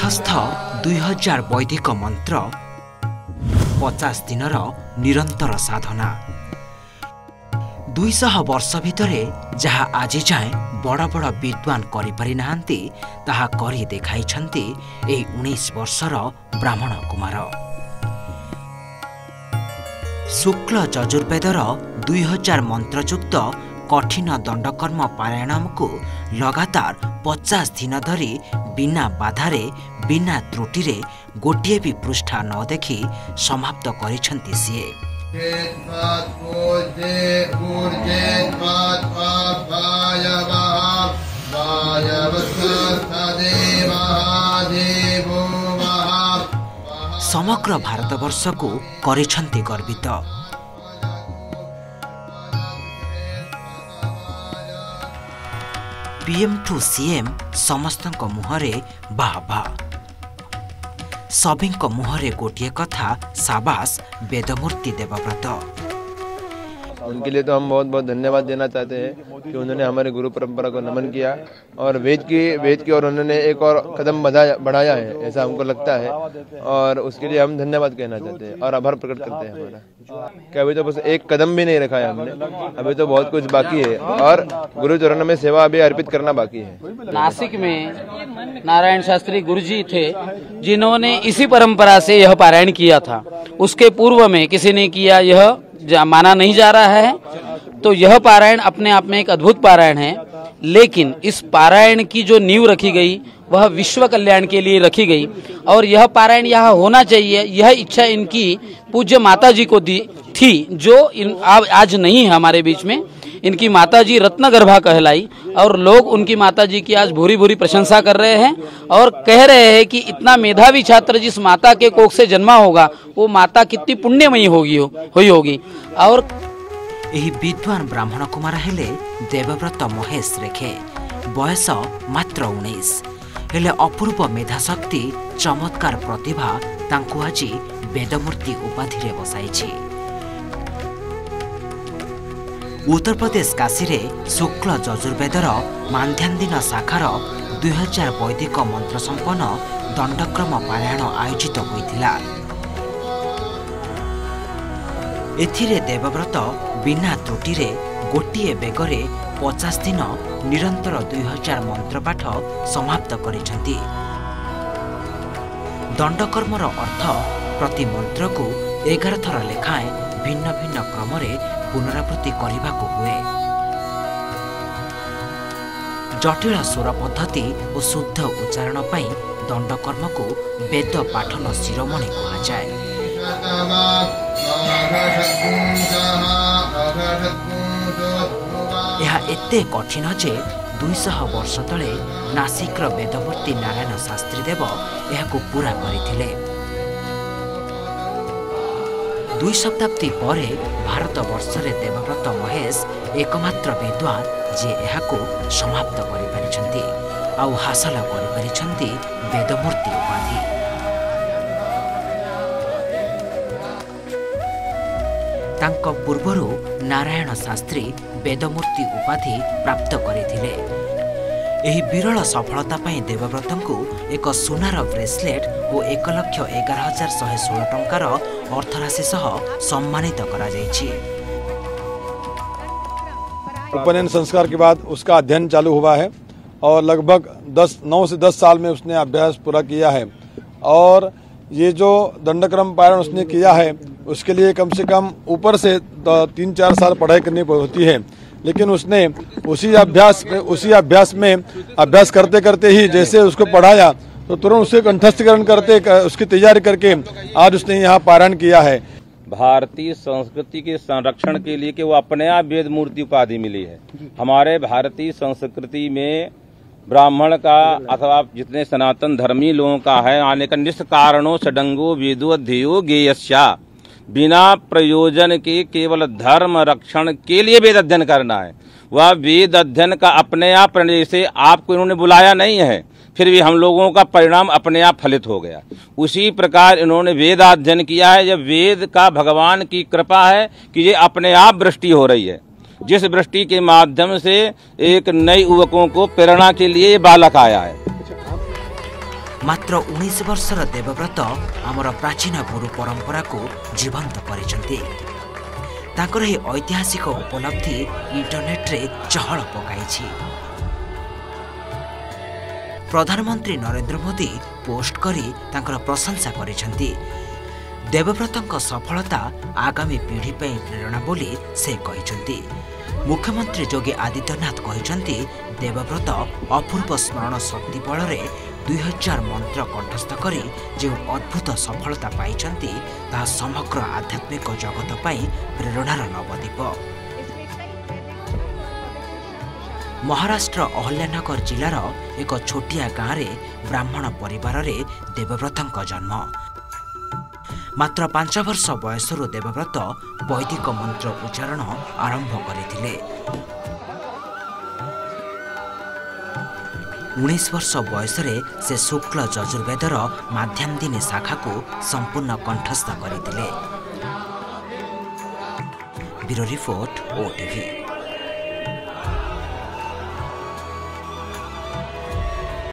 मुखस्थ 2000 वैदिक मंत्र 50 दिनर निरंतर साधना 200 वर्ष भितरे जहा आज जाए बड़ बड़ विद्वान करि नाहांती ताहा करि देखाइछंती एई 19 वर्षर ब्राह्मण कुमार। शुक्ल यजुर्वेदर 2000 मंत्रयुक्त कठिन दंडकर्म पारायणम को लगातार 50 दिन धरी बिना बाधारे बिना त्रुटि रे गोटे भी पृष्ठा न देखि समाप्त करिछंती सिए। समग्र भारतवर्ष को करिछंती गर्वित। पीएम टू सीएम समस्तक मुहरे वाह वाह सभिंक मुहरे गोटे कथा साबास वेदमूर्ति देवव्रत। उनके लिए तो हम बहुत बहुत धन्यवाद देना चाहते हैं कि उन्होंने हमारे गुरु परंपरा को नमन किया और वेद की और उन्होंने एक और कदम बढ़ाया है ऐसा हमको लगता है और उसके लिए हम धन्यवाद कहना चाहते हैं और आभार प्रकट करते हैं हमारा कि अभी तो बस एक कदम भी नहीं रखा है हमने, अभी तो बहुत कुछ बाकी है और गुरु चरण में सेवा अभी अर्पित करना बाकी है। नासिक में नारायण शास्त्री गुरुजी थे जिन्होंने इसी परंपरा से यह पारायण किया था। उसके पूर्व में किसी ने किया यह माना नहीं जा रहा है। तो यह पारायण अपने आप में एक अद्भुत पारायण है, लेकिन इस पारायण की जो नींव रखी गई वह विश्व कल्याण के लिए रखी गई और यह पारायण यहाँ होना चाहिए। यह इच्छा इनकी पूज्य माता जी को दी थी जो आज नहीं है हमारे बीच में। इनकी माताजी रत्नगर्भा कहलाई और लोग उनकी माताजी की आज भूरी भूरी प्रशंसा कर रहे हैं और कह रहे हैं कि इतना मेधावी छात्र जिस माता के कोख से जन्मा होगा वो माता कितनी पुण्यमयी होगी। और यही विद्वान ब्राह्मण कुमार हेले देवव्रत महेश रेखे, बयस मात्र 19 हेले अपूर्व मेधाशक्ति चमत्कार प्रतिभा तांकु आज वेदमूर्ति उपाधि रे बसाइछि। उत्तर प्रदेश काशी रे शुक्ल यजुर्वेदर माध्यान्दिन शाखार 2000 वैदिक मंत्र संपन्न दंडक्रम पारायण आयोजित होइथिला। एथिरे देवव्रत बिना त्रुटि रे गोटिए बेगरे 50 दिन निरंतर 2000 मंत्र पाठ समाप्त करिछंती। दंडकर्मर अर्थ प्रति मंत्र को 11 थर लेखाएं भिन्न भिन्न क्रम पुनरावृत्ति करने को हुए। जटिल स्वर पद्धति और शुद्ध उच्चारण पाई दंडकर्म को वेद पाठन शिरोमणि कहा जाए। यह एते कठिन जे 200 वर्ष तले नासिकर वेदमूर्ति नारायण शास्त्री देव यह पूरा करथिले। 2 शताब्दी परे भारत वर्ष रे देवव्रत महेश एकमात्र विद्वान जे यहाको समाप्त करि परिछंती आउ हासिल करि परिछंती वेदमूर्ति उपाधि। तांको पूर्वरु नारायण शास्त्री वेदमूर्ति उपाधि प्राप्त करिथिले। एही विरल सफलता पाई देवव्रतଙ୍କୁ एक सुनार ब्रेसलेट और 1,11,116 टंकार अर्थराशि सह सम्मानित करा जायछि। उपनयन संस्कार के बाद उसका अध्ययन चालू हुआ है और लगभग 9 से 10 साल में उसने अभ्यास पूरा किया है और ये जो दंडक्रम पारायण उसने किया है उसके लिए कम से कम ऊपर से 3-4 साल पढ़ाई करनी होती है, लेकिन उसने उसी अभ्यास में अभ्यास करते करते ही जैसे उसको पढ़ाया तो तुरंत उसे कंठस्थीकरण करते उसकी तैयारी करके आज उसने यहाँ पारायण किया है। भारतीय संस्कृति के संरक्षण के लिए कि वो अपने आप वेद मूर्ति उपाधि मिली है। हमारे भारतीय संस्कृति में ब्राह्मण का अथवा जितने सनातन धर्मी लोगों का है आने का निष्ठ कारणों सडंगो वेदो ध्येयो गेयस्या, बिना प्रयोजन के केवल धर्म रक्षण के लिए वेद अध्ययन करना है। वह वेद अध्ययन का अपने आप परिणाम से आपको इन्होंने बुलाया नहीं है, फिर भी हम लोगों का परिणाम अपने आप फलित हो गया। उसी प्रकार इन्होंने वेद अध्ययन किया है। जब वेद का भगवान की कृपा है कि ये अपने आप वृष्टि हो रही है, जिस वृष्टि के माध्यम से एक नई युवकों को प्रेरणा के लिए बालक आया है। मात्र 19 वर्षर देवव्रत आमर प्राचीन गुरु परंपरा को जीवंत करिसेंती। ताकर ही ऐतिहासिक उपलब्धि इंटरनेट रे चहल पकाइछि। प्रधानमंत्री नरेंद्र मोदी पोस्ट करी तांकर प्रशंसा करिसेंती। देवव्रतଙ୍କ सफलता आगामी पीढ़ी पे प्रेरणा बोली से कहिसेंती। मुख्यमंत्री योगी आदित्यनाथ कहिसेंती देवव्रत अपूर्व स्मरण शक्ति बल 2000 मंत्र कंठस्थ करी जो अद्भुत सफलता पाइछंती ता समग्र आध्यात्मिक जगत पाई प्रेरणार नवदीप। महाराष्ट्र अहल्यानगर जिलार एक छोटिया गाँव में ब्राह्मण परिवार रे देवव्रतଙ୍କ जन्म। मात्र 5 वर्ष बयसरू देवव्रत वैदिक मंत्र उच्चारण आरंभ करथिले। 19 वर्ष बयसरे से शुक्ल यजुर्वेदर माध्यान्दिनी शाखा को संपूर्ण कंठस्थ करथिले। Bureau report OTV.